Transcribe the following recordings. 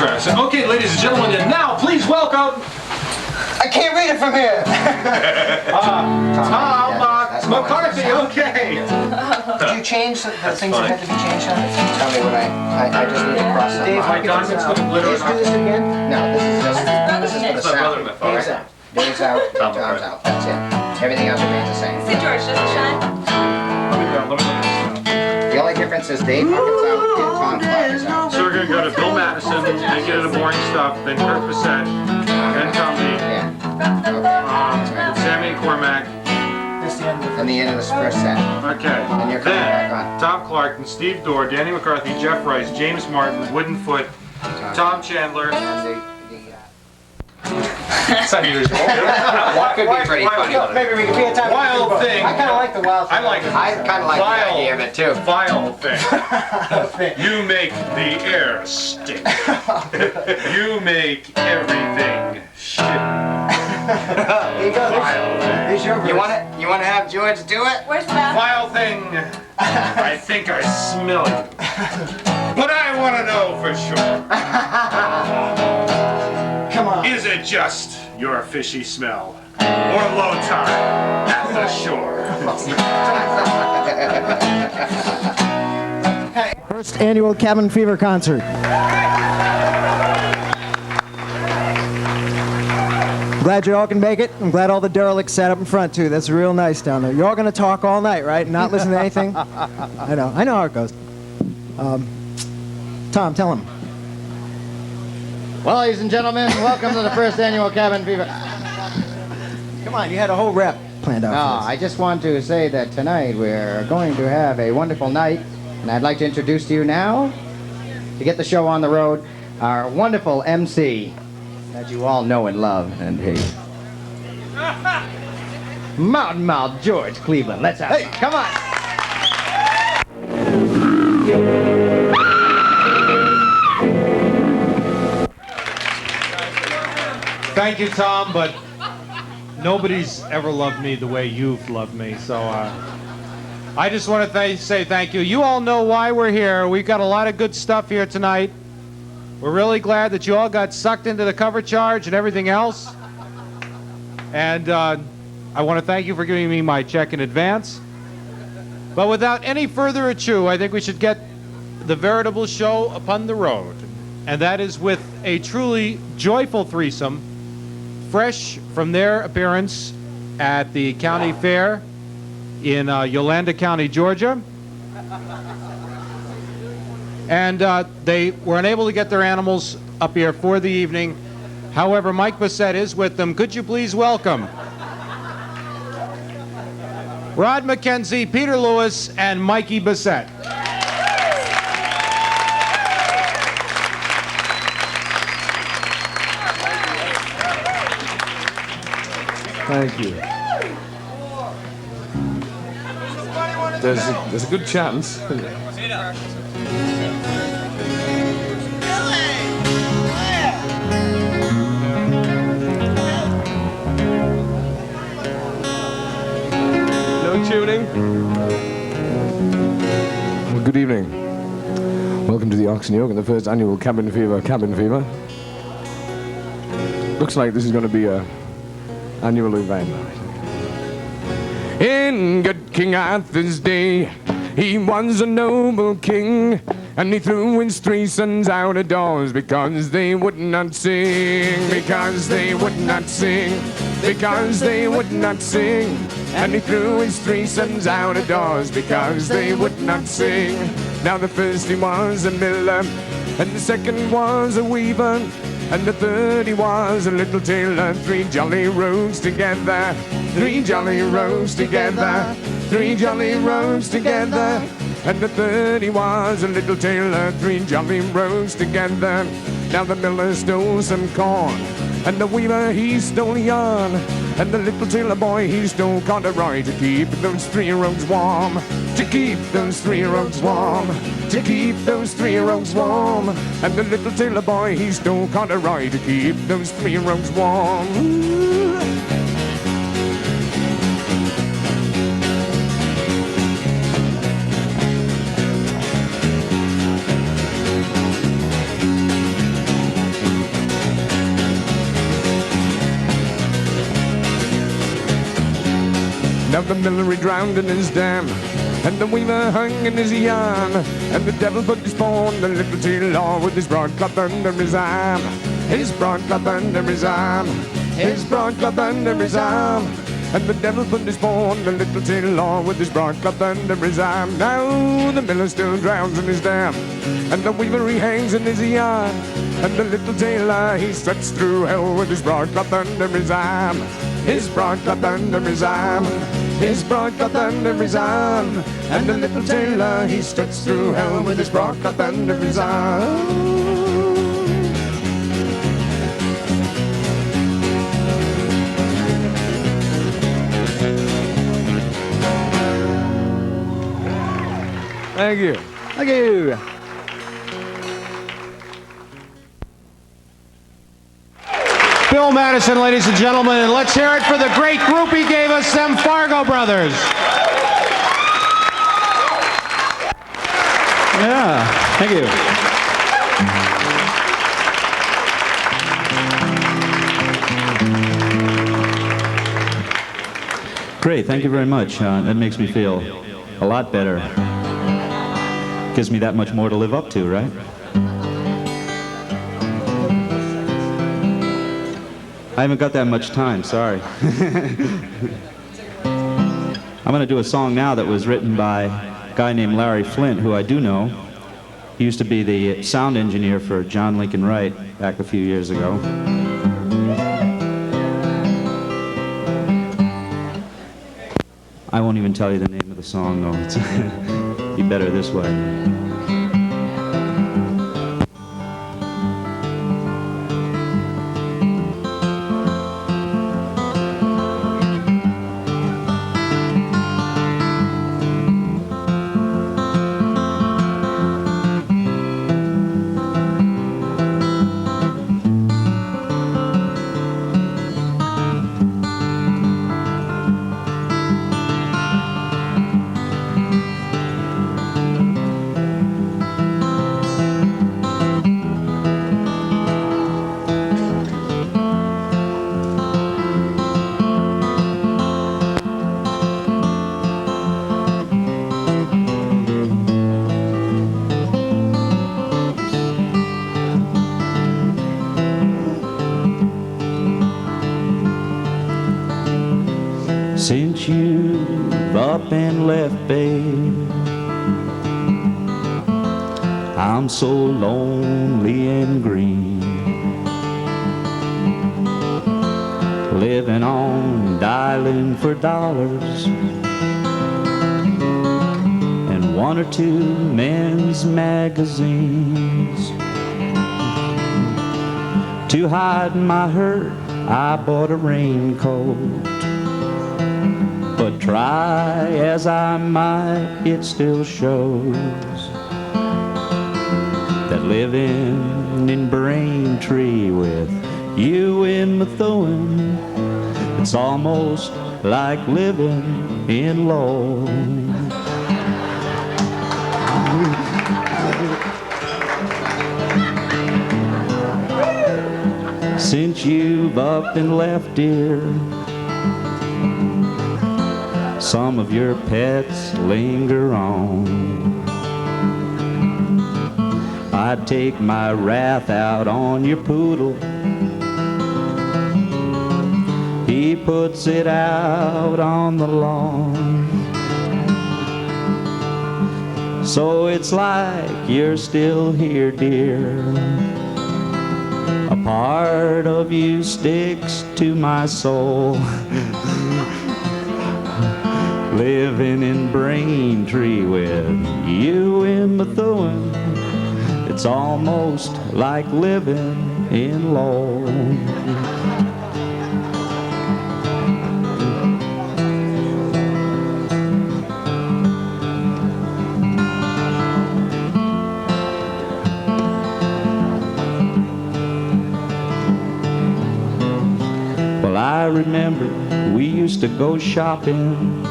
interesting. Okay, ladies and gentlemen, and now please welcome... I can't read it from here! Tom McCarthy, okay. Did you change the things that had to be changed on it? Tell me what I just need to cross that Dave, my documents put glitter Let's do this again? No, this is for the sound. Dave's out. Dave's out, Tom's out. That's it. Everything else remains the same. See, George, does it shine? The only difference is Dave Hawkins out and Tom Clark is out. So we're going to go to Bill Madison, then get into boring stuff, then Curt Bissette, then Tommy, Sammy Cormack. And the end of the first set. Okay. And you're coming back on. Tom Clark and Steve Dorr, Danny McCarthy, Jeff Rice, James Martin, Woodenfoot, Tom Chandler. It's unusual. That could be pretty funny. Maybe we could be a time. Wild thing. I kind of like the wild thing. I kind of like the idea of it too. Vile thing. You make the air stink. You make everything shit. There you go. There's your verse. You want to have George do it? Where's the bathroom? Vile thing. I think I smell it. But I want to know for sure. Come on. Is it just your fishy smell? Or low tide at the shore? First annual Cabin Fever concert. Glad you all can make it. I'm glad all the derelicts sat up in front too. That's real nice down there. You're all going to talk all night, right? Not listen to anything? I know how it goes. Tom, tell him. Well, ladies and gentlemen, welcome to the first annual Cabin Fever. Come on, you had a whole rep planned out No, for this. I just want to say that tonight we're going to have a wonderful night, and I'd like to introduce to you now, to get the show on the road, our wonderful MC that you all know and love and hate. Mountain Mouth George Cleveland. Let's have it. Come on. Thank you, Tom, but nobody's ever loved me the way you've loved me, so I just want to say thank you. You all know why we're here. We've got a lot of good stuff here tonight. We're really glad that you all got sucked into the cover charge and everything else. And I want to thank you for giving me my check in advance. But without any further ado, I think we should get the veritable show upon the road. And that is with a truly joyful threesome, fresh from their appearance at the county fair in Yolanda County, Georgia. And they were unable to get their animals up here for the evening. However, Mike Bissette is with them. Could you please welcome Rod McKenzie, Peter Lewis, and Mikey Bissette. Thank you. There's a good chance. No tuning. Well, good evening. Welcome to the Oxen Yoke and the first annual Cabin Fever. Looks like this is going to be a annual event. In good King Arthur's day, he was a noble king, and he threw his three sons out of doors because they would not sing, because they would not sing, because they would not sing. And he threw his three sons out of doors because they would not sing. Now the first he was a miller, and the second was a weaver, and the third he was a little tailor. Three jolly rogues together, three jolly rogues together, three jolly rogues together. And the third he was a little tailor, three jolly rogues together. Now the miller stole some corn, and the weaver he stole yarn, and the little tailor boy he stole corduroy to keep those three rogues warm, to keep those three rogues warm, to keep those three rogues warm. And the little tailor boy he stole corduroy to keep those three rogues warm. Now the miller he drowned in his dam, and the weaver hung in his yarn, and the devil put his pawn, the little tailor, with his broadcloth under his arm. His broadcloth under his arm, his broadcloth under his arm. And the devil put his pawn, the little tailor, with his broadcloth under his arm. Now the miller still drowns in his dam, and the weaver he hangs in his yarn, and the little tailor he struts through hell with his broadcloth under his arm. His broadcloth under his arm, his broadcloth under his arm. And the little tailor he struts through hell with his broadcloth under his arm. Thank you. Thank you. Bill Madison, ladies and gentlemen, and let's hear it for the great group he gave us, them Fargo Brothers. Yeah, thank you. Great, thank you very much. That makes me feel a lot better. Gives me that much more to live up to, right? I haven't got that much time, sorry. I'm going to do a song now that was written by a guy named Larry Flint, who I do know. He used to be the sound engineer for John Lincoln Wright back a few years ago. I won't even tell you the name of the song, though. It's be better this way. Since you've up and left, babe, I'm so lonely and green, living on dialing for dollars and one or two men's magazines. To hide my hurt, I bought a raincoat. But try as I might, it still shows that living in Braintree with you in Methuen, it's almost like living in Lowell. Since you've up and left, dear, some of your pets linger on. I'd take my wrath out on your poodle. He puts it out on the lawn. So it's like you're still here, dear. A part of you sticks to my soul. Living in Braintree with you in Methuen, it's almost like living in Lowell. Well, I remember we used to go shopping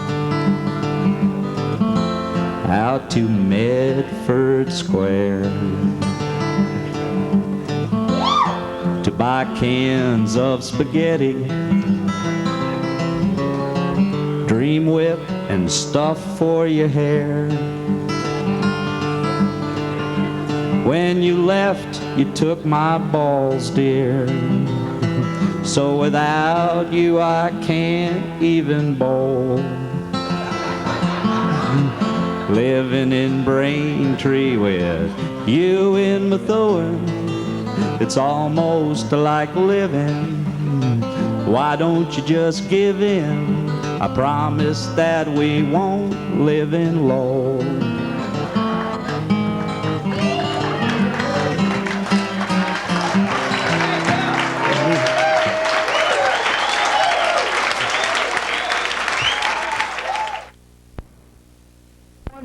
out to Medford Square to buy cans of spaghetti, dream whip and stuff for your hair. When you left, you took my balls, dear. So without you, I can't even bowl. Living in Braintree with you in Methuen, it's almost like living. Why don't you just give in? I promise that we won't live in low.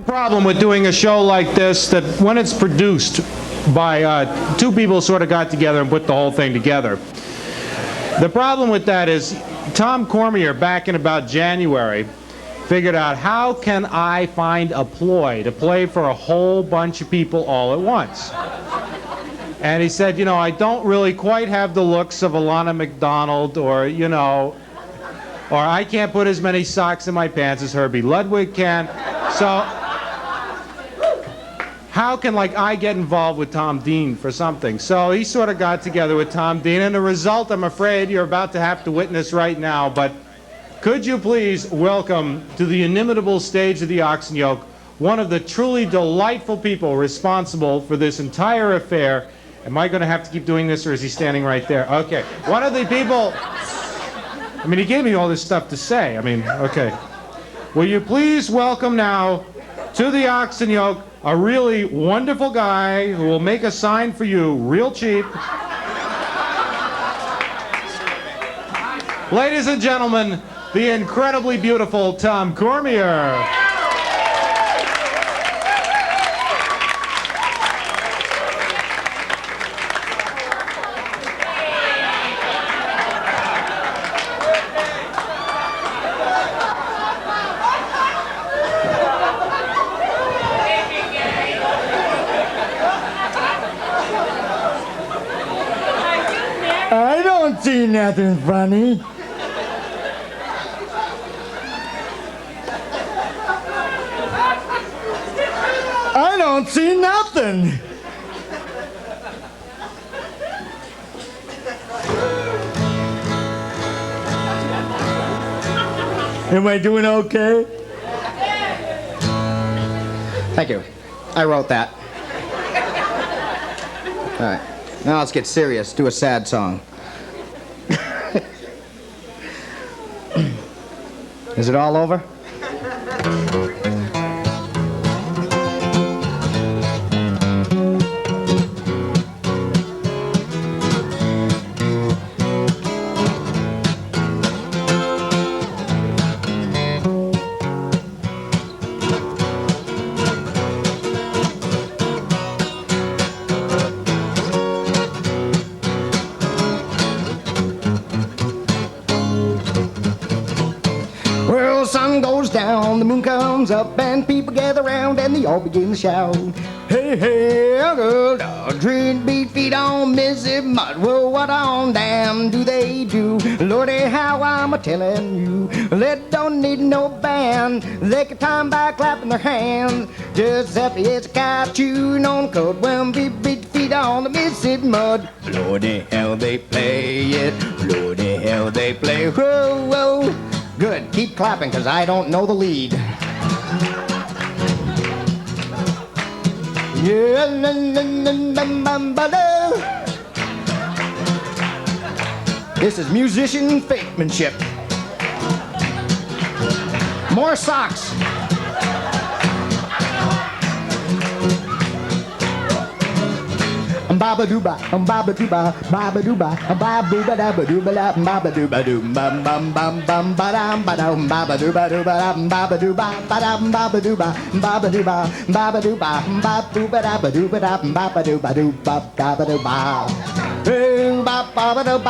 Problem with doing a show like this, that when it's produced by two people sort of got together and put the whole thing together. The problem with that is Tom Cormier, back in about January, figured out, how can I find a ploy to play for a whole bunch of people all at once? And he said, you know, I don't really quite have the looks of Alana McDonald, or, you know, or I can't put as many socks in my pants as Herbie Ludwig can. So how can, like, I get involved with Tom Dean for something? So he sort of got together with Tom Dean, and the result, I'm afraid, you're about to have to witness right now. But could you please welcome to the inimitable stage of the Ox and Yoke one of the truly delightful people responsible for this entire affair. Am I going to have to keep doing this, or is he standing right there? Okay. One of the people... I mean, he gave me all this stuff to say. I mean, okay. Will you please welcome now to the Ox and Yoke a really wonderful guy who will make a sign for you real cheap. Ladies and gentlemen, the incredibly beautiful Tom Cormier. I don't see nothing funny. I don't see nothing. Am I doing okay? Thank you. I wrote that. All right. Now let's get serious. Do a sad song. Is it all over? Well, the sun goes down, the moon comes up, and people gather round and they all begin to shout. Hey, hey, girl, dog, treat beat feet on Mississippi mud. Well, what on damn do they do? Lordy, how I'm a-telling you. They don't need no band. They can time by clapping their hands. Just happy as a cow chewing on coat when we beat feet on the Mississippi mud. Lordy, how they play it. Lordy, how they play. Whoa, whoa. Good. Keep clapping, because I don't know the lead. Yeah, this is musician fakemanship. More socks. Baba dooba, baba dooba, baba dooba, baba dooba daba dooba da, baba dooba doom, bam bam bam bam badam badam, baba dooba dooba, baba dooba, badam baba dooba, baba dooba, baba dooba, baba dooba daba dooba da, baba dooba dooba, baba dooba, boom baba baba dooba,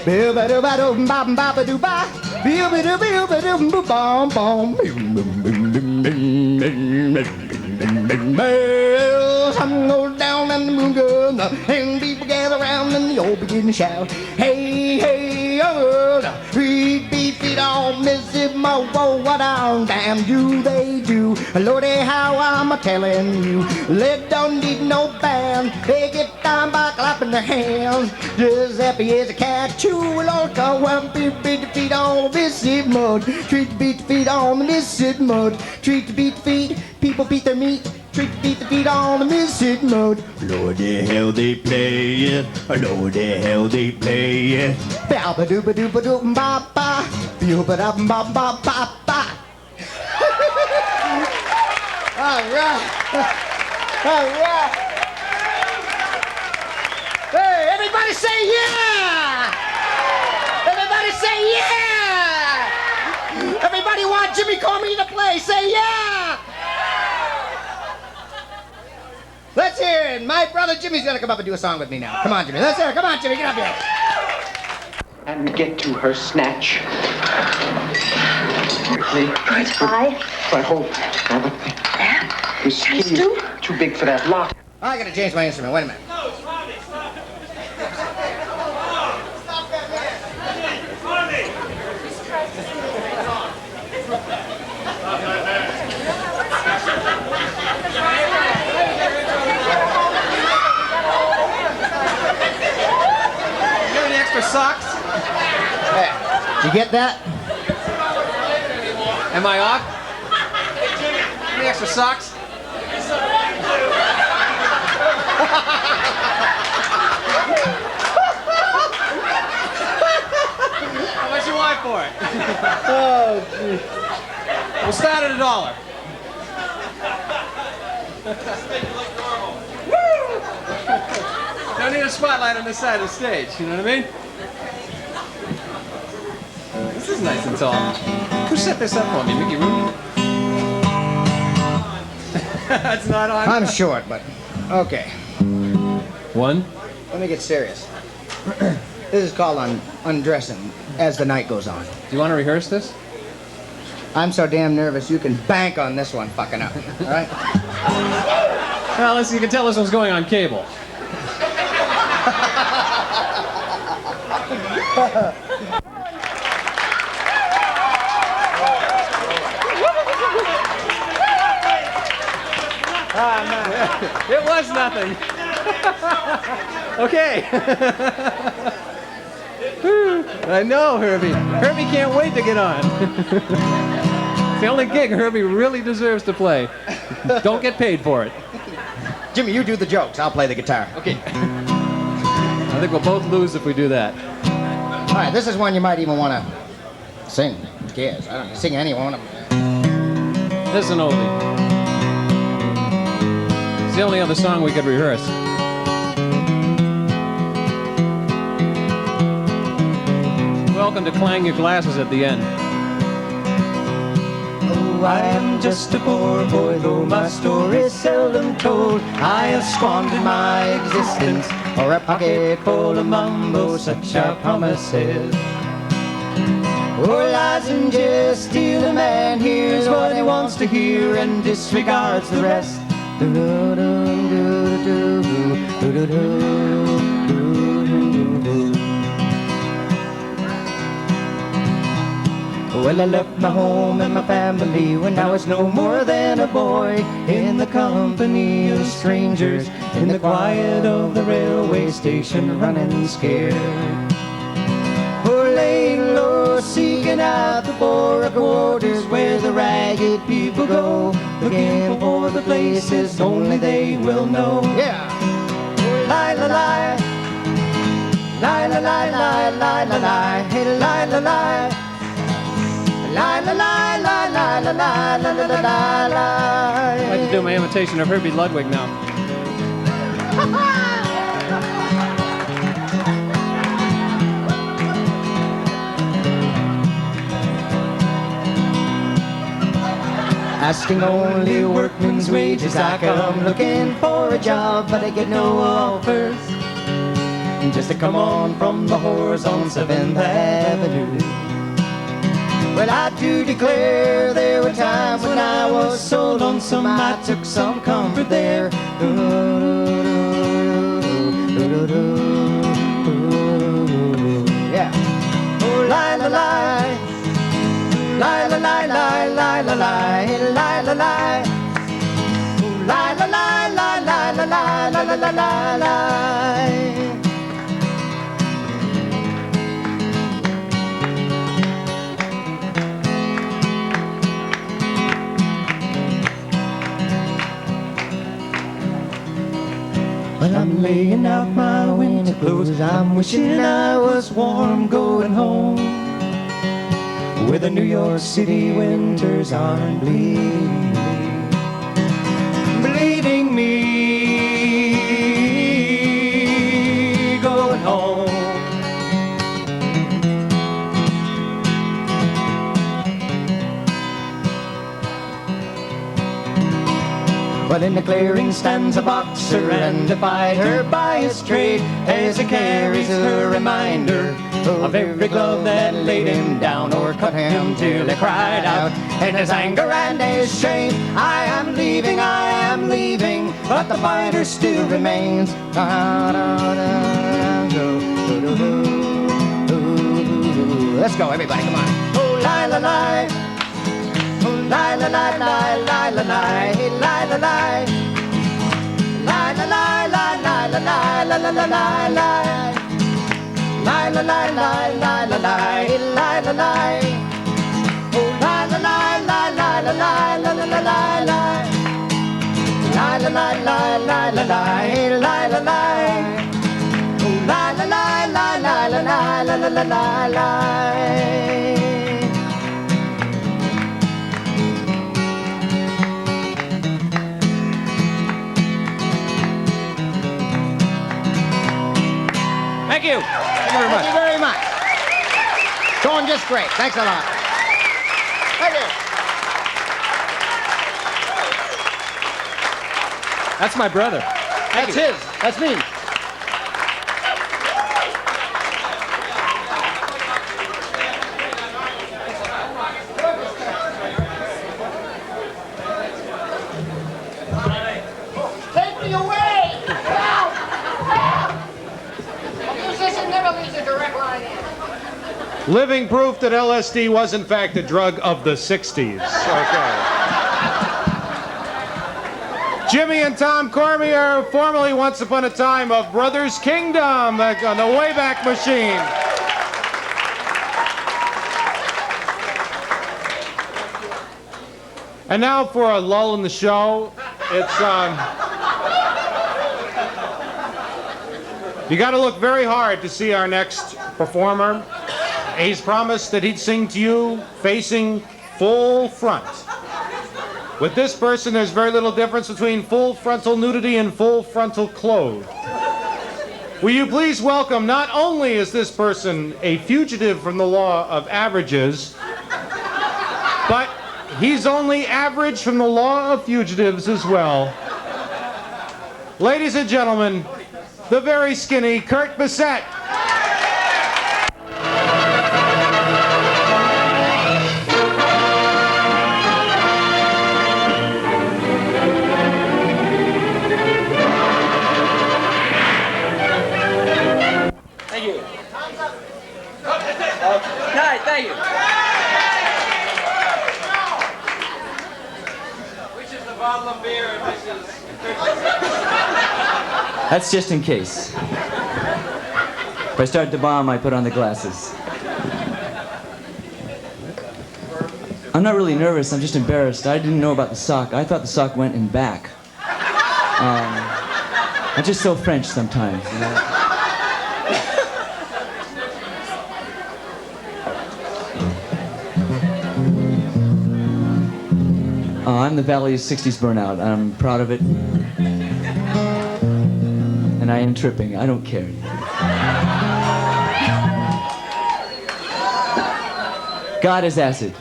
baba dooba doom, baba dooba, baba dooba doom, bam bam, well, sun goes down and the moon goes up, and people gather around and they all begin to shout. Hey, hey, young girl, beat, beat, beat. feet on Mississippi Mud. Whoa, what on damn do they do? Lordy, how I'm a-telling you. Lead don't need no band. They get down by clapping their hands. Just happy as a cat. Chew, Lord, come on, beat the feet on Mississippi Mud. Treat to beat the feet on the Mississippi Mud. Treat to beat the feet. People beat their meat. Treat to beat the feet on the Mississippi Mud. Lord, the hell they play it. Lord, the hell they play it. Ba-ba-doo-ba-doo-ba-doo-ba-ba. Ba-ba-da-ba-ba-ba-ba. All right. All right. Hey, everybody say yeah! Everybody say yeah! Everybody want Jimmy Comey to play, say yeah! Let's hear it. My brother Jimmy's gonna come up and do a song with me now. Come on, Jimmy. Let's hear it. Come on, Jimmy. Get up here. And get to her snatch. Quickly. Aye. Right, hold. Now with me. This ski is too big for that lock. I gotta change my instrument. Wait a minute. Socks? Hey, you get that? Am I off? Any extra socks? How much you want for it? Oh, gee. We'll start at $1. Don't need a spotlight on this side of the stage, you know what I mean? This is nice and tall. Who set this up for me, Mickey Rooney? That's not on. I'm short, but okay. One. Let me get serious. This is called undressing as the night goes on. Do you want to rehearse this? I'm so damn nervous you can bank on this one fucking up. All right? Well, listen, you can tell this one's going on cable. It was nothing. Okay. I know, Herbie. Herbie can't wait to get on. It's the only gig Herbie really deserves to play. Don't get paid for it. Jimmy, you do the jokes. I'll play the guitar. Okay. I think we'll both lose if we do that. All right, this is one you might even want to sing. Who cares? I don't know. Sing any one of them. This is an oldie. It's the only other song we could rehearse. Welcome to Clang Your Glasses at the end. Oh, I am just a poor boy, though my story's seldom told. I have squandered my existence for a pocket full of mumbo, such are promises. Oh, lies and jest, steal a man hears what he wants to hear and disregards the rest. Well, I left my home and my family when I was no more than a boy, in the company of strangers, in the quiet of the railway station, running scared. Oh, laying low, seeking out the Bora quarters where the ragged people go, looking for the places only they will know. Yeah. Lie, lie, lie. Lie, lie, lie, lie, lie, lie, lie. Hey, lie, lie, lie. Lie, lie, lie, lie, lie, lie, lie, lie, lie, lie, lie. I'd like to do my imitation of Herbie Ludwig now. Asking only workman's wages, I come looking for a job, but I get no offers. Just to come on from the whores on 7th Avenue. Well, I do declare there were times when I was so lonesome I took some comfort there. Yeah. Oh, lie, lie, lie. la la la la la la la la la la. La la la la la la la la la la la. Well, I'm laying out my winter clothes. I'm wishing I was warm going home, where the New York City winters aren't bleeding me going home. Well, in the clearing stands a boxer and a fighter by his trade, as he carries a reminder of every glove that laid him down or cut him till he cried out in his anger and his shame, I am leaving, but the fighter still remains. Let's go, everybody, come on. Oh, la la la. Oh, la la la la la la la la la la. La la la la la la la la la la la la. La la la la la la la la la la. Oh, la la la la la la la la la la la. La la la la la la la la la la. Oh, la la la la la la la la la la la. Thank you. Thank you very much. Thank you very much. Going just great. Thanks a lot. Thank you. That's my brother. That's his. That's me. Take me away! Help! Help! A musician never leaves a direct line in. Living proof that LSD was in fact a drug of the 60s. Okay. Jimmy and Tom Cormier, formerly once upon a time of Brothers Kingdom, on the Wayback Machine. And now for a lull in the show. It's you got to look very hard to see our next performer. He's promised that he'd sing to you facing full front. With this person, there's very little difference between full frontal nudity and full frontal clothed. Will you please welcome, not only is this person a fugitive from the law of averages, but he's only average from the law of fugitives as well. Ladies and gentlemen, the very skinny Curt Bissette. Thank you. Nice, thank you. Which is the bottle of beer and which is... That's just in case. If I start to bomb, I put on the glasses. I'm not really nervous, I'm just embarrassed. I didn't know about the sock. I thought the sock went in back. I'm just so French sometimes, you know? I'm the Valley's 60s burnout. I'm proud of it. And I am tripping. I don't care. God is acid.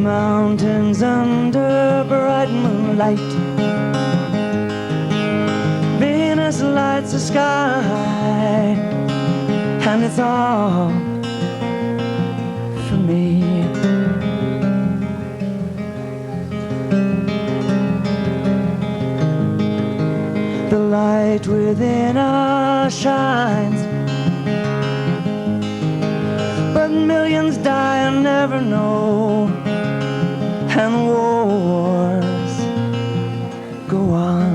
Mountains under bright moonlight, sky, and it's all for me. The light within us shines, but millions die and never know, and wars go on.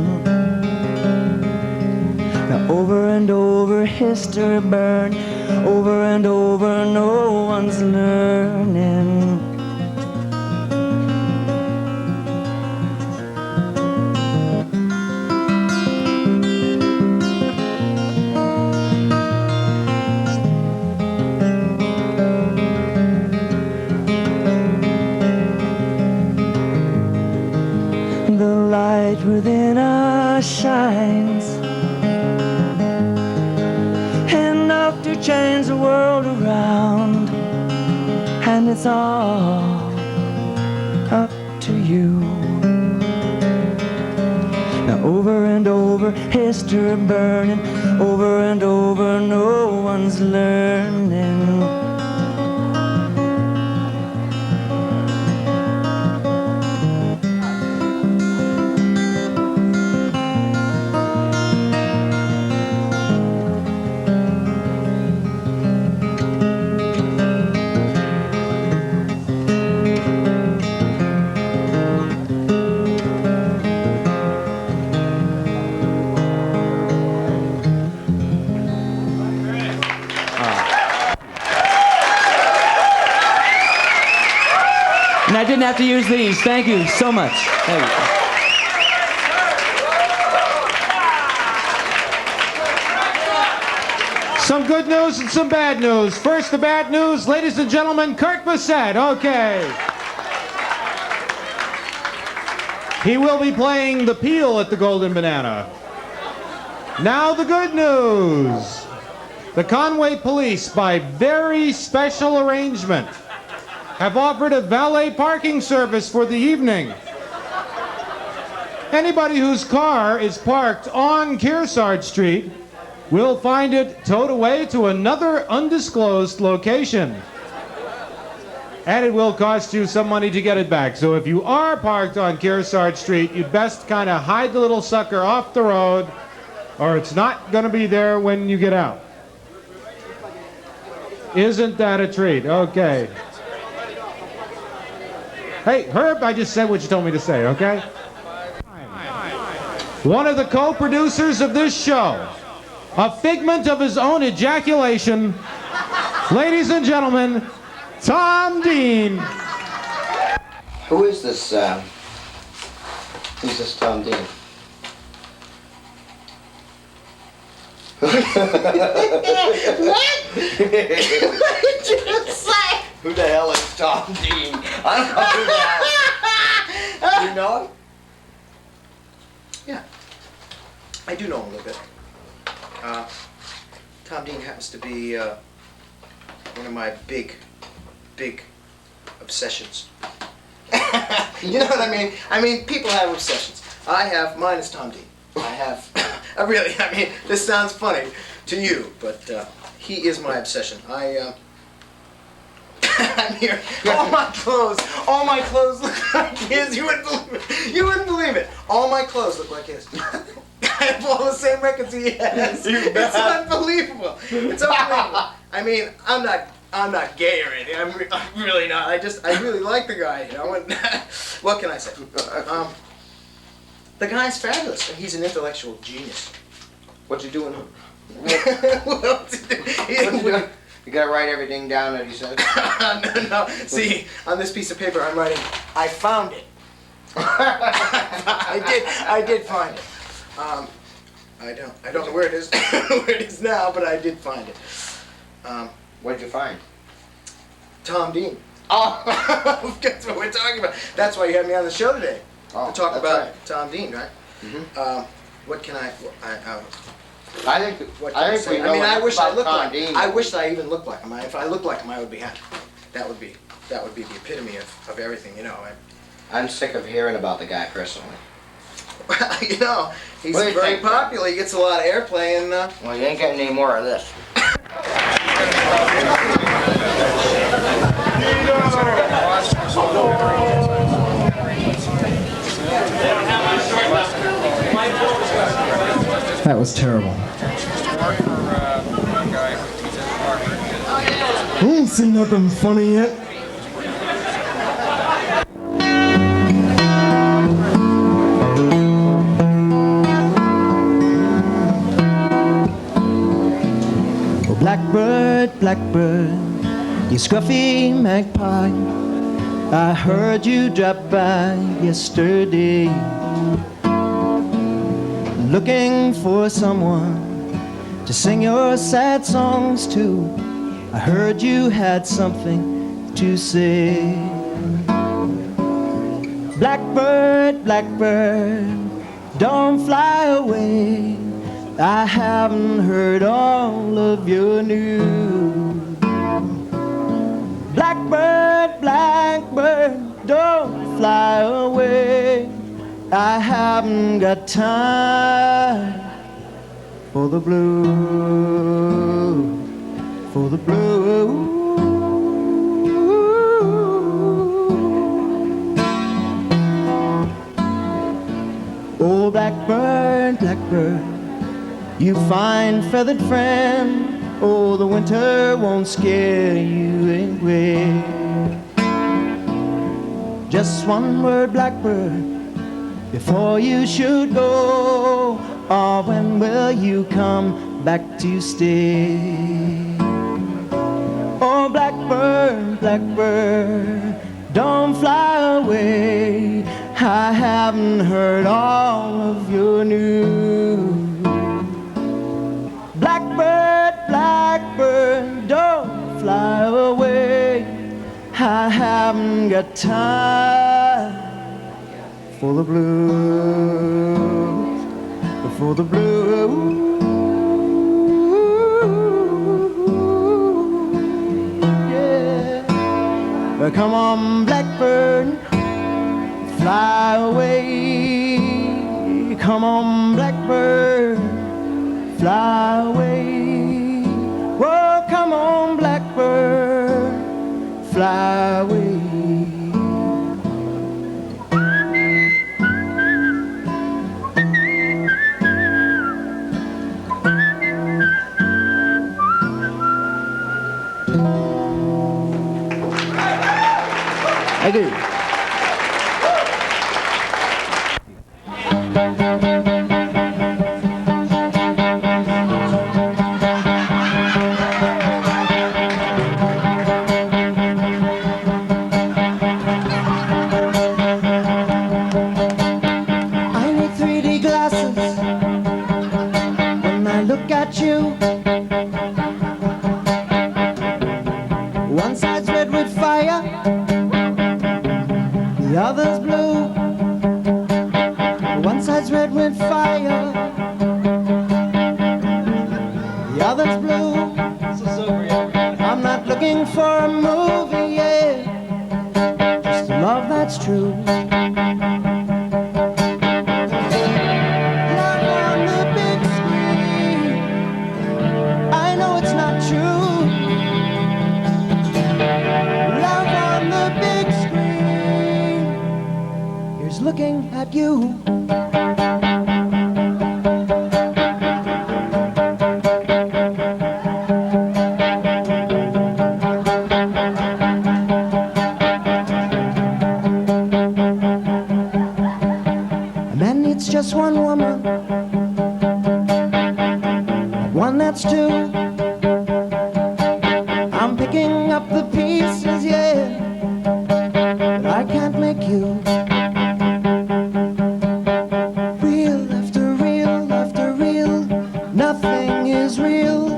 Now over and over history burned, over and over no one's learning. The light within us shines, enough to change the world around, and it's all up to you. Now over and over history burning, over and over no one's learning. And I didn't have to use these. Thank you so much. Thank you. Some good news and some bad news. First, the bad news, ladies and gentlemen, Curt Bissette. Okay. He will be playing the Peel at the Golden Banana. Now the good news. The Conway Police, by very special arrangement, have offered a valet parking service for the evening. Anybody whose car is parked on Kearsarge Street will find it towed away to another undisclosed location. And it will cost you some money to get it back. So if you are parked on Kearsarge Street, you'd best kind of hide the little sucker off the road, or it's not going to be there when you get out. Isn't that a treat? Okay. Hey, Herb, I just said what you told me to say, okay? One of the co-producers of this show, a figment of his own ejaculation, ladies and gentlemen, Tom Dean. Who is this, who's this Tom Dean? What did you say? Who the hell is Tom Dean? I don't know who that is. You know him? Yeah, I do know him a little bit. Tom Dean happens to be one of my big obsessions. You know what I mean? I mean, people have obsessions. I have, mine is Tom Dean. I have, I mean, this sounds funny to you, but he is my obsession. I'm here. All my clothes look like his. You wouldn't believe it. You wouldn't believe it. All my clothes look like his. I have all the same records he has. It's unbelievable. It's unbelievable. I mean, I'm not gay or anything. I'm really not. I really like the guy. You know. And what can I say? The guy's fabulous. He's an intellectual genius. What's he doing? What's he doing? You gotta write everything down that he said? No. See, on this piece of paper I'm writing, I found it. I did find it. I don't know where it is, where it is now, but I did find it. What did you find? Tom Dean. Oh, that's what we're talking about. That's why you had me on the show today. To talk about right. Tom Dean, right? Mm-hmm. What can I wish I looked like him. I wish I even looked like him. If I looked like him, I would be happy. That would be the epitome of everything, you know. I'm sick of hearing about the guy personally. You know, he's What do you very think, popular. He gets a lot of airplay, and Well, you ain't getting any more of this. That was terrible. I ain't seen nothing funny yet. Oh, blackbird, blackbird, you scruffy magpie, I heard you drop by yesterday, looking for someone to sing your sad songs to. I heard you had something to say. Blackbird, blackbird, don't fly away. I haven't heard all of your news. Blackbird, blackbird, don't fly away. I haven't got time for the blues, for the blues. Oh, blackbird, blackbird, you fine feathered friend. Oh, the winter won't scare you away. Just one word, blackbird, before you should go. Oh, when will you come back to stay? Oh, blackbird, blackbird, don't fly away. I haven't heard all of your news. Blackbird, blackbird, don't fly away. I haven't got time for the blues, for the blues. Yeah. Come on, blackbird, fly away. Come on, blackbird, fly away. Whoa, come on, blackbird, fly away. Thank you. I need 3D glasses when I look at you. One side's red with fire, the other's blue. One side's red with fire, the other's blue. I'm not looking for a movie, yeah, just a love that's true. Love on the big screen, I know it's not true. Love on the big screen, here's looking at you. A man needs just one woman, one that's two. I'm picking up the pieces, yeah, but I can't make you. Real after real after real, nothing is real.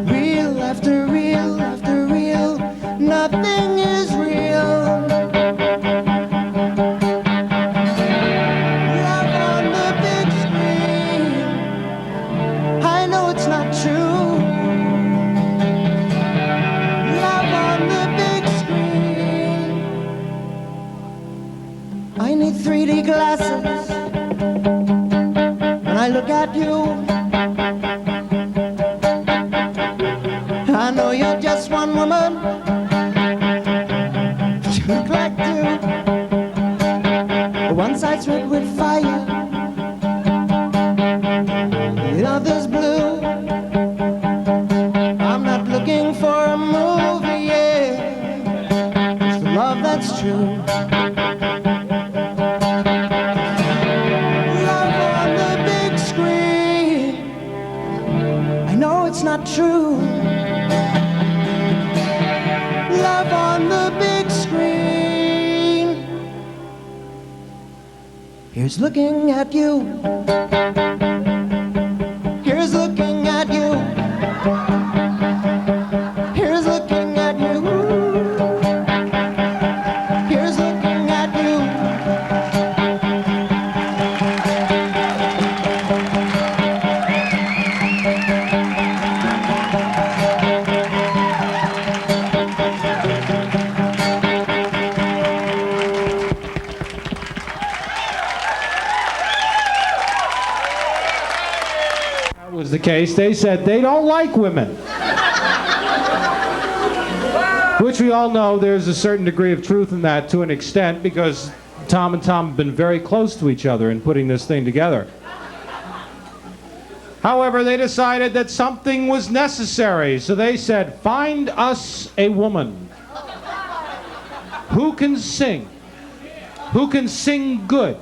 Real after real after real, nothing is real. Love on the big screen, I know it's not true. Love on the big screen, at you. I know you're just one woman, but you look like two. One side's red with fire, the other's blue. I'm not looking for a movie, yeah, it's the love that's true. Love on the big screen, I know it's not true. Love on the big screen, here's looking at you. Here's looking at you. Here's looking at you. Here's looking at you. Was the case. They said they don't like women. Which we all know there's a certain degree of truth in that to an extent, because Tom and Tom have been very close to each other in putting this thing together. However, they decided that something was necessary, so they said, find us a woman who can sing good.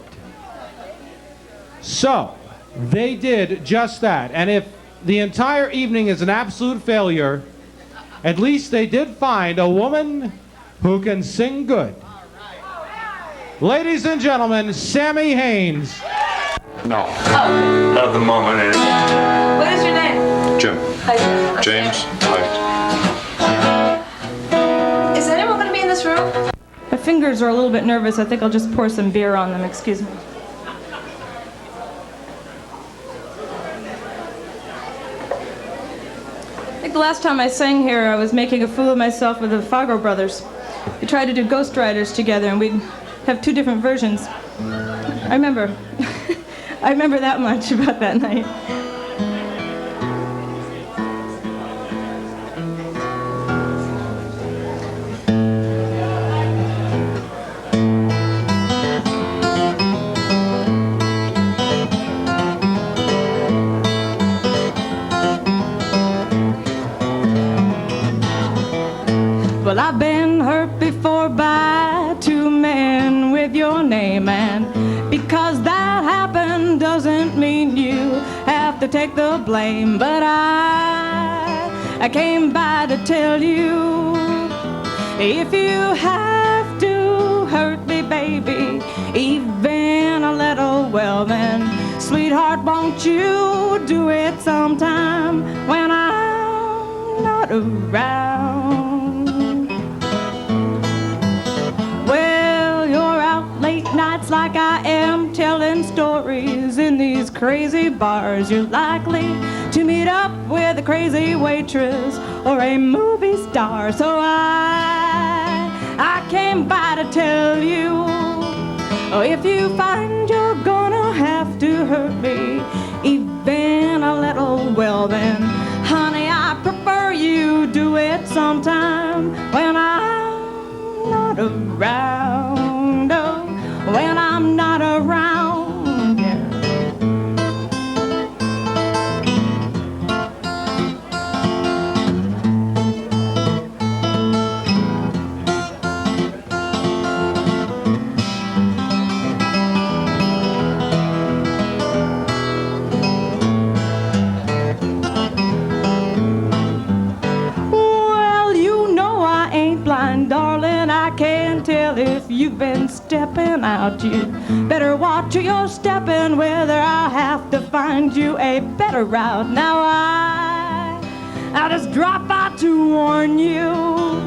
So they did just that, and if the entire evening is an absolute failure, at least they did find a woman who can sing good. Ladies and gentlemen, Sammy Haines. No. Not at the moment. What is your name? Jim. Hi, Jim. James. Hi. Is anyone going to be in this room? My fingers are a little bit nervous. I think I'll just pour some beer on them. Excuse me. I think the last time I sang here, I was making a fool of myself with the Fargo brothers. We tried to do Ghost Riders together, and we'd have two different versions. I remember. I remember that much about that night. Well, I've been hurt before by two men with your name, and because that happened doesn't mean you have to take the blame. But I came by to tell you, if you have to hurt me, baby, even a little, well then, sweetheart, won't you do it sometime when I'm not around? Well, you're out late nights like I am, telling stories in these crazy bars. You're likely to meet up with a crazy waitress or a movie star. So I came by to tell you, if you find you're gonna have to hurt me even a little, well then, honey, I prefer you do it sometime when I'm not around. Oh, when I'm not around, yeah. Well, you know I ain't blind, darling. I can tell if you've been stepping out. You better watch where you're stepping, whether I have to find you a better route. Now I'll just drop out to warn you,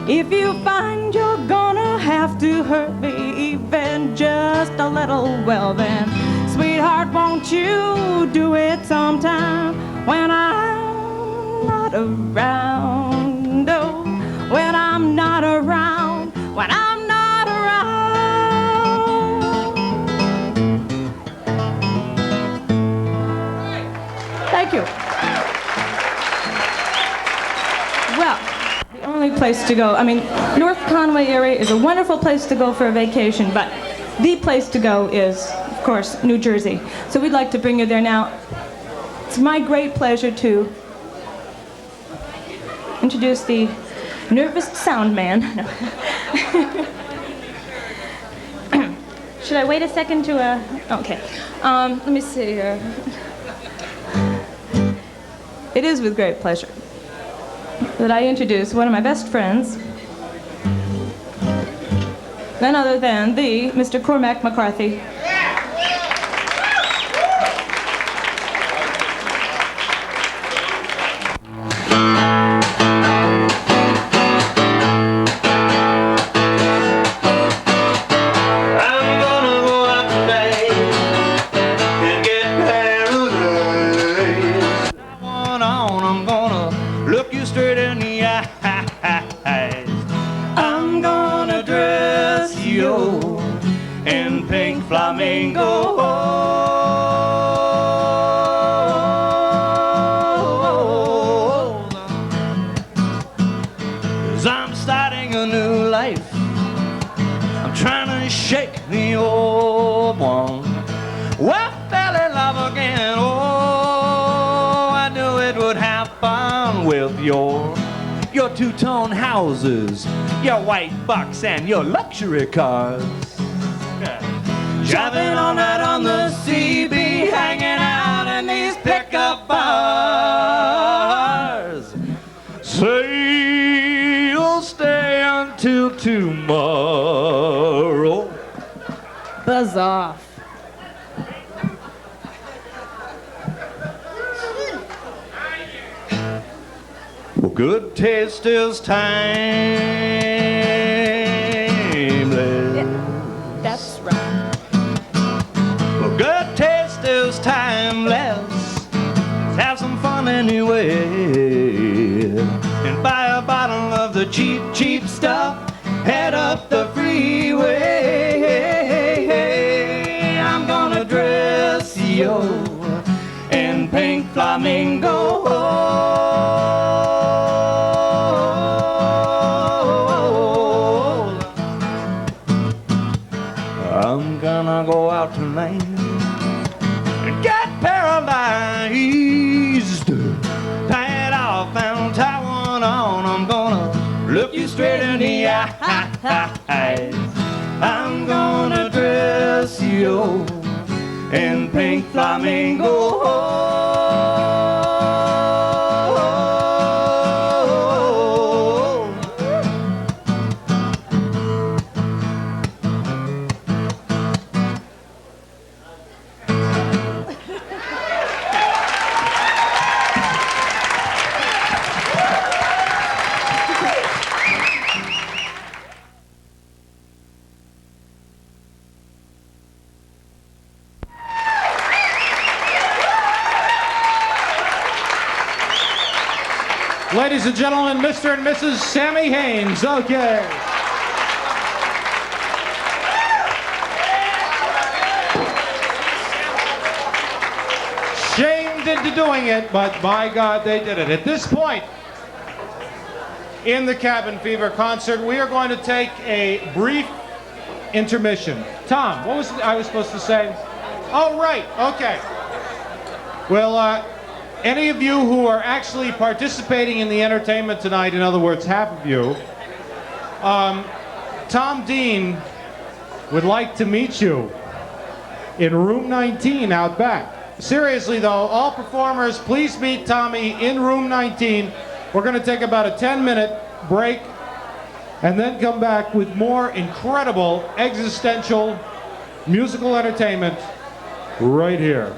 if you find you're gonna have to hurt me even just a little, well then, sweetheart, won't you do it sometime when I'm not around? Oh, when I'm not around, when I'm not around. Thank you. Well, the only place to go, I mean, North Conway area is a wonderful place to go for a vacation, but the place to go is, of course, New Jersey. So we'd like to bring you there now. It's my great pleasure to introduce the nervous sound man. No. Should I wait a second to, okay. Let me see here. It is with great pleasure that I introduce one of my best friends, none other than the Mr. Cormac McCarthy. Your two-tone houses, your white bucks, and your luxury cars. Driving all night on the CB, hanging out in these pickup bars. Say you'll stay until tomorrow. Buzz off. Well, good taste is timeless. Yeah, that's right. Well, good taste is timeless. Let's have some fun anyway. And buy a bottle of the cheap, cheap stuff. Head up the freeway. I'm gonna dress you in pink flamingo. I'm gonna go out tonight and get paralyzed. Tie it off and tie one on. I'm gonna look you straight in the eyes. I'm gonna dress you in pink flamingo. Ladies and gentlemen, Mr. and Mrs. Sammy Haines. Okay. Shamed into doing it, but by God, they did it. At this point in the Cabin Fever concert, we are going to take a brief intermission. Tom, what was I was supposed to say? Oh, right. Okay. Well, any of you who are actually participating in the entertainment tonight, in other words, half of you, Tom Dean would like to meet you in room 19 out back. Seriously though, all performers, please meet Tommy in room 19. We're going to take about a 10-minute break and then come back with more incredible existential musical entertainment right here.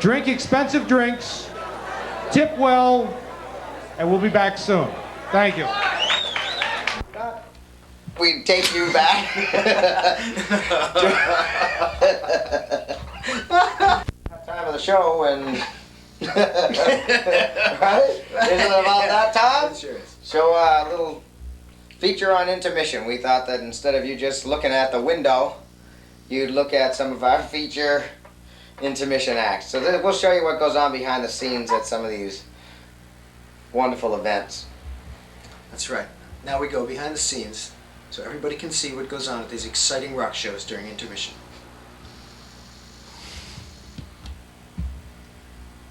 Drink expensive drinks, tip well, and we'll be back soon. Thank you. We take you back. Time of the show and right? Isn't it about that time? Sure is. So a little feature on intermission. We thought that instead of you just looking at the window, you'd look at some of our feature intermission acts. So we'll show you what goes on behind the scenes at some of these wonderful events. That's right. Now we go behind the scenes so everybody can see what goes on at these exciting rock shows during intermission.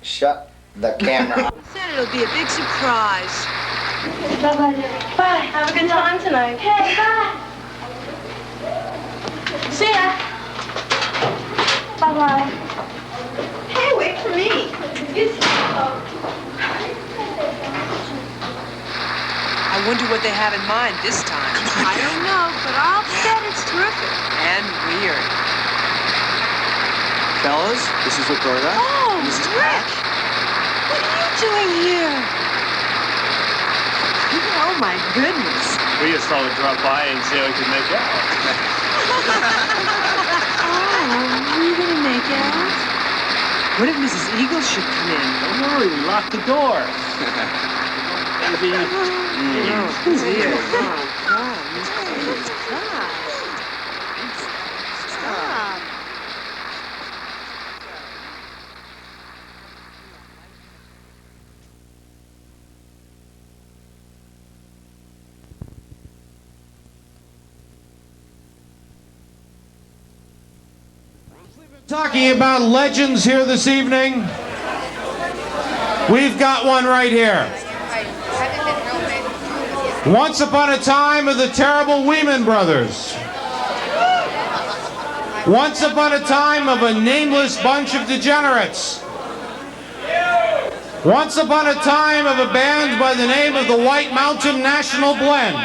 Shut the camera off. Said it'll be a big surprise. Bye-bye. Bye. Have a good time tonight. Okay, bye. See ya. Bye-bye. Hey, wait for me. I wonder what they have in mind this time. I don't know, but I'll bet it's terrific. And weird. Fellas, this is Roberta. Oh, Mrs. Rick! Patch. What are you doing here? Oh, my goodness. We just thought we'd drop by and see how we could make out. Oh, are you going to make out? What if Mrs. Eagles should come in? Don't worry, we locked the door. Maybe. Oh, dear. Oh, God. Stop. Talking about legends here this evening. We've got one right here. Once upon a time of the terrible Weeman brothers. Once upon a time of a nameless bunch of degenerates. Once upon a time of a band by the name of the White Mountain National Blend.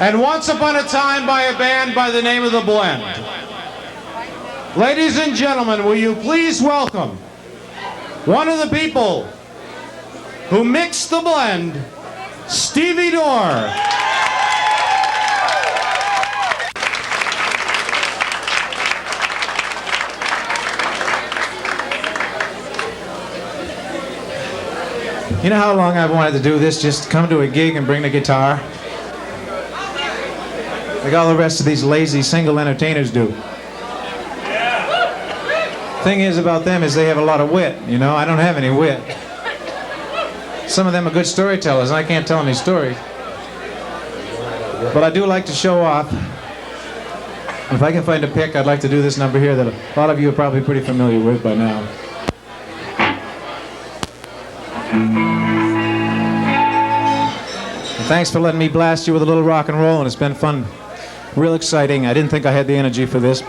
And once upon a time by a band by the name of the Blend. Ladies and gentlemen, will you please welcome one of the people who mixed the blend, Stevie Dorr. You know how long I've wanted to do this? Just come to a gig and bring the guitar? Like all the rest of these lazy single entertainers do. Thing is about them is they have a lot of wit, you know? I don't have any wit. Some of them are good storytellers, and I can't tell any stories. But I do like to show off. If I can find a pick, I'd like to do this number here that a lot of you are probably pretty familiar with by now. And thanks for letting me blast you with a little rock and roll, and it's been fun. Real exciting. I didn't think I had the energy for this.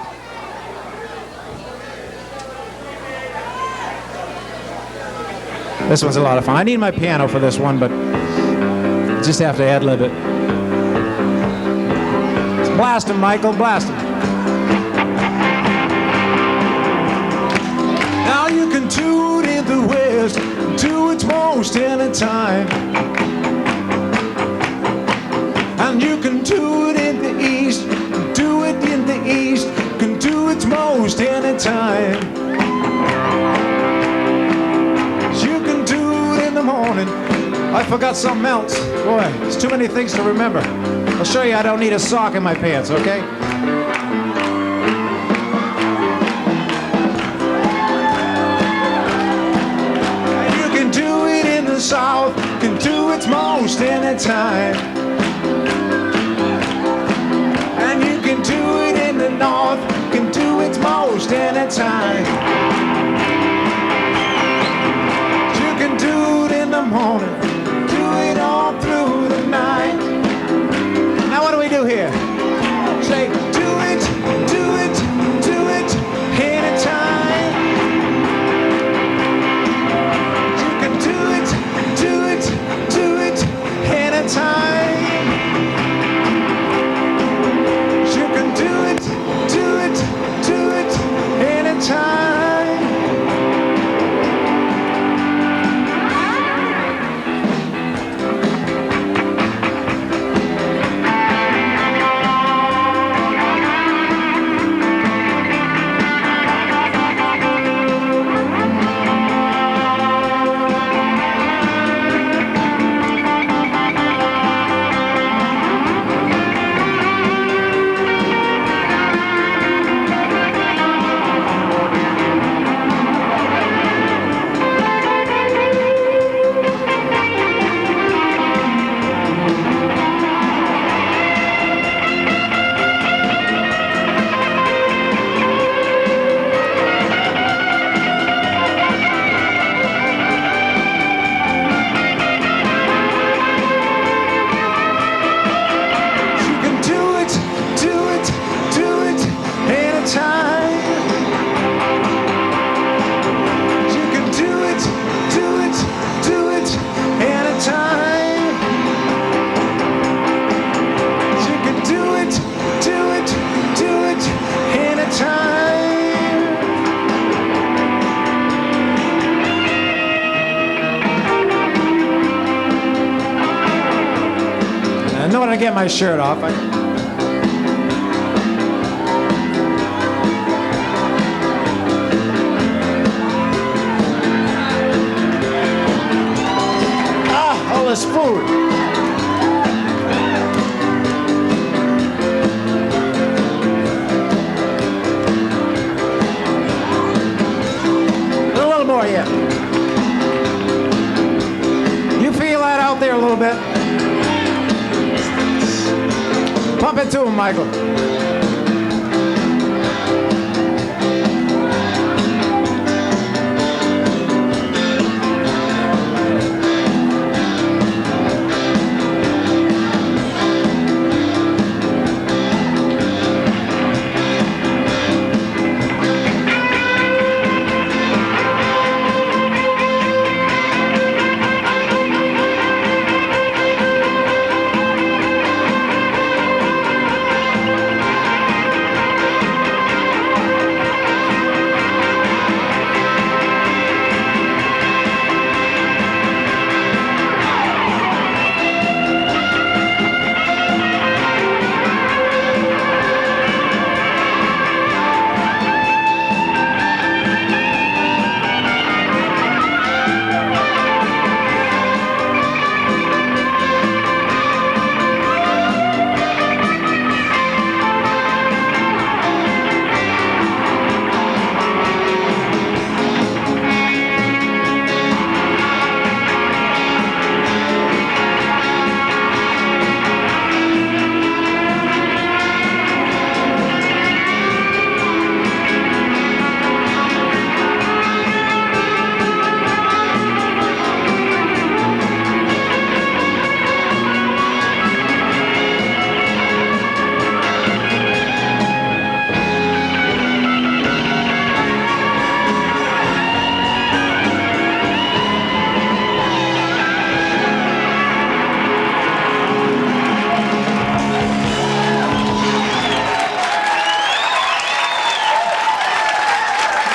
This one's a lot of fun. I need my piano for this one, but just have to ad-lib it. Blast him, Michael, blast him. Now you can do it in the West, do it most any time. And you can do it in the East, do it in the East, can do it most any time. Morning. I forgot something else. Boy, there's too many things to remember. I'll show you I don't need a sock in my pants, okay? And you can do it in the South, can do it most any time. And you can do it in the North, can do it most any time. Morning, do it all through the night. Now what do we do here? Say, do it, do it, do it, anytime. You can do it, do it, do it, anytime. You can do it, do it, do it, anytime. wanted to get my shirt off. All this food. A little more here. You feel that out there a little bit? Pump it to him, Michael.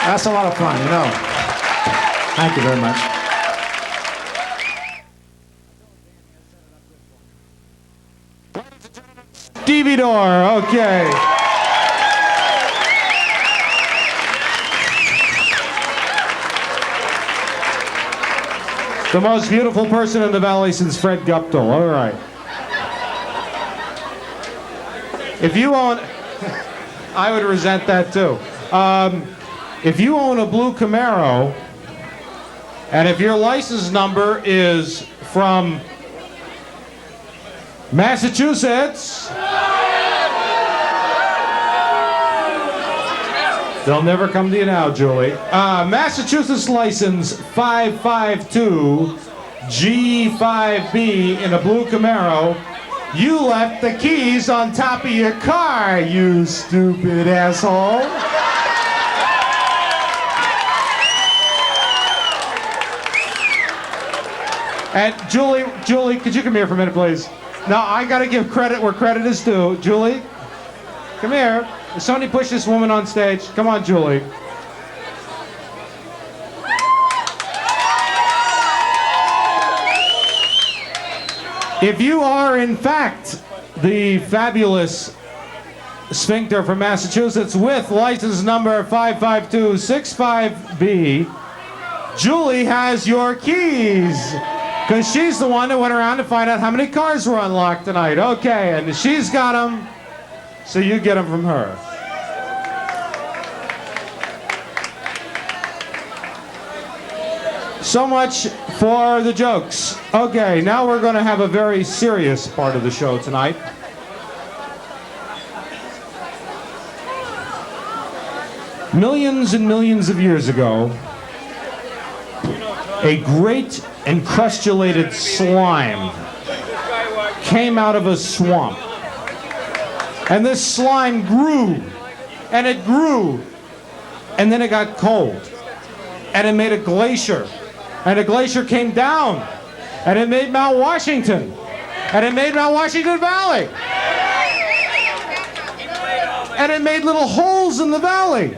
That's a lot of fun, you know. Thank you very much. TV door, okay. The most beautiful person in the valley since Fred Guptill. All right. If you own, I would resent that too. If you own a blue Camaro, and if your license number is from Massachusetts, they'll never come to you now, Julie. Massachusetts license 552 G5B in a blue Camaro. You left the keys on top of your car, you stupid asshole. And Julie, could you come here for a minute, please? Now, I gotta give credit where credit is due. Julie, come here. Somebody push this woman on stage. Come on, Julie. If you are, in fact, the fabulous sphincter from Massachusetts with license number 55265B, Julie has your keys. Because she's the one that went around to find out how many cars were unlocked tonight. Okay, and she's got them, so you get them from her. So much for the jokes. Okay, now we're going to have a very serious part of the show tonight. Millions and millions of years ago, a great encrustulated slime came out of a swamp. And this slime grew, and it grew, and then it got cold. And it made a glacier. And a glacier came down, and it made Mount Washington. And it made Mount Washington Valley. And it made little holes in the valley.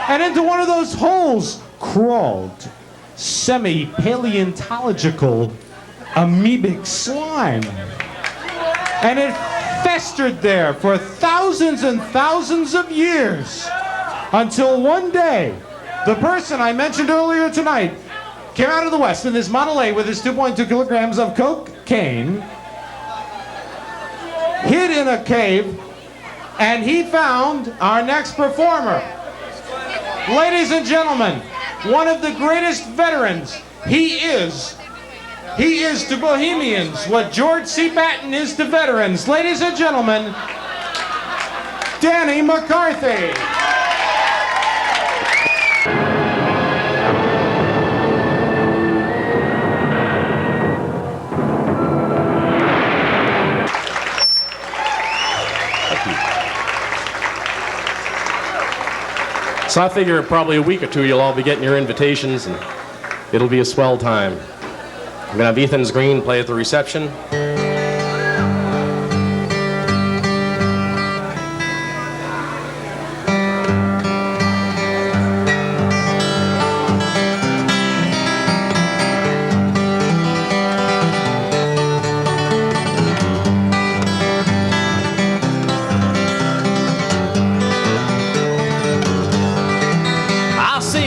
And into one of those holes crawled semi-paleontological amoebic slime. And it festered there for thousands and thousands of years until one day, the person I mentioned earlier tonight came out of the West in this Model A with his 2.2 kilograms of cocaine, hid in a cave, and he found our next performer. Ladies and gentlemen, one of the greatest veterans. He is to Bohemians what George C. Patton is to veterans. Ladies and gentlemen, Danny McCarthy. So I figure probably a week or two you'll all be getting your invitations and it'll be a swell time. I'm gonna have Ethan's Green play at the reception.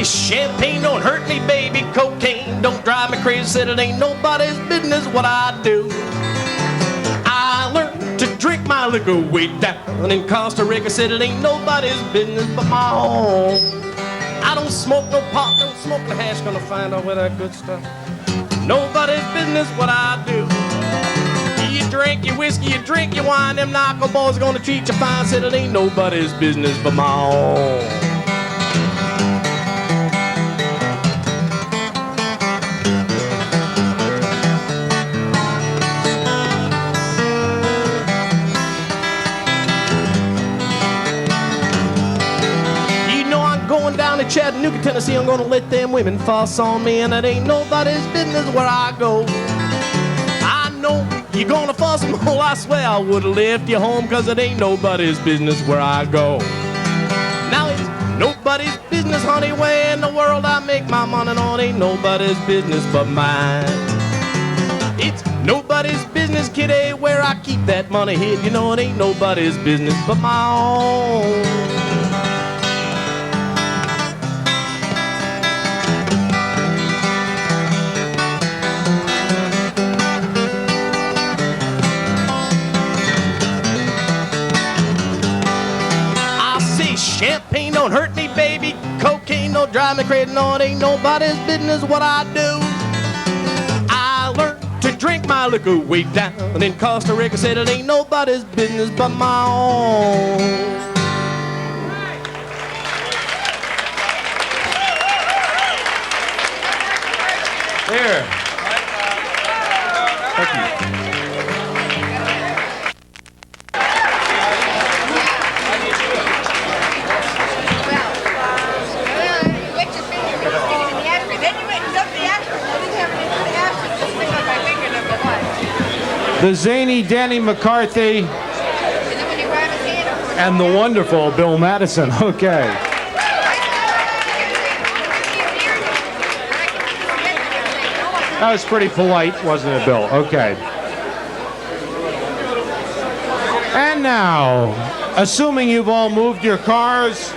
Champagne don't hurt me, baby. Cocaine don't drive me crazy. Said it ain't nobody's business what I do. I learned to drink my liquor way down in Costa Rica. Said it ain't nobody's business but my own. I don't smoke no pot, don't smoke no hash. Gonna find out where that good stuff. Nobody's business what I do. You drink your whiskey, you drink your wine. Them narco boys are gonna treat you fine. Said it ain't nobody's business but my own. Down to Chattanooga, Tennessee, I'm gonna let them women fuss on me, and it ain't nobody's business where I go. I know you're gonna fuss them all. I swear I would've left you home, cause it ain't nobody's business where I go. Now it's nobody's business, honey, where in the world I make my money. No, it ain't nobody's business but mine. It's nobody's business, kiddy, where I keep that money hid. You know it ain't nobody's business but my own. Champagne don't hurt me, baby. Cocaine don't drive me crazy. No, it ain't nobody's business what I do. I learned to drink my liquor way down in Costa Rica. Said it ain't nobody's business but my own. There. Thank you. The zany Danny McCarthy and the wonderful Bill Madison. Okay. That was pretty polite, wasn't it, Bill? Okay. And now, assuming you've all moved your cars,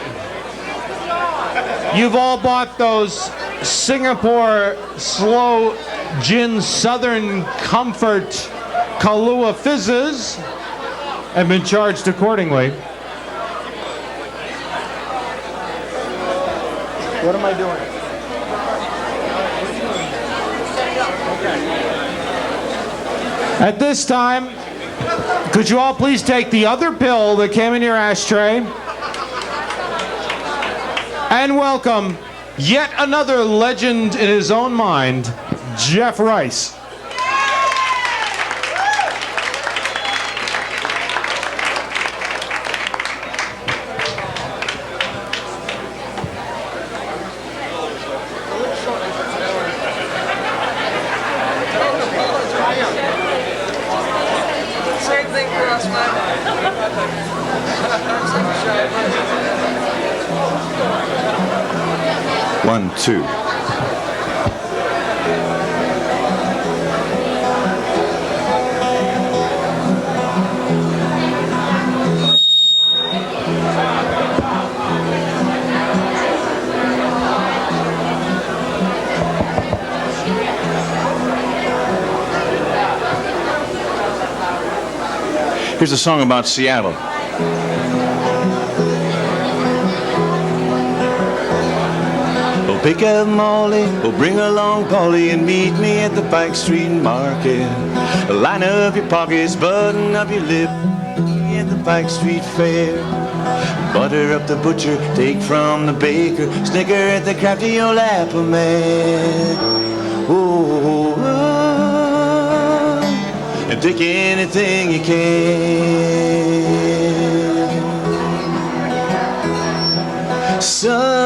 you've all bought those Singapore Slow Gin Southern Comfort Kahlua Fizzes and been charged accordingly. What am I doing? At this time, could you all please take the other pill that came in your ashtray and welcome yet another legend in his own mind, Jeff Rice. Same thing crossed my mind. 1, 2. Here's a song about Seattle. Oh, pick up Molly, oh, bring along Polly, and meet me at the Pike Street Market. Line up your pockets, button up your lip at the Pike Street Fair. Butter up the butcher, take from the baker, snicker at the crafty old apple man. Oh, and take anything you can. Sunrise,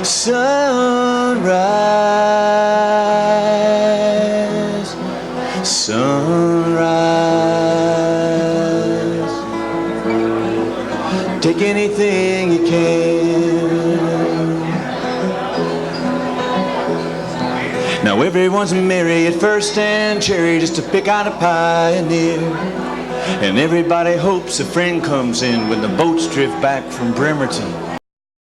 sunrise, sunrise. Take anything you can. Now everyone's merry at first and cherry just to pick out a pioneer. And everybody hopes a friend comes in when the boats drift back from Bremerton.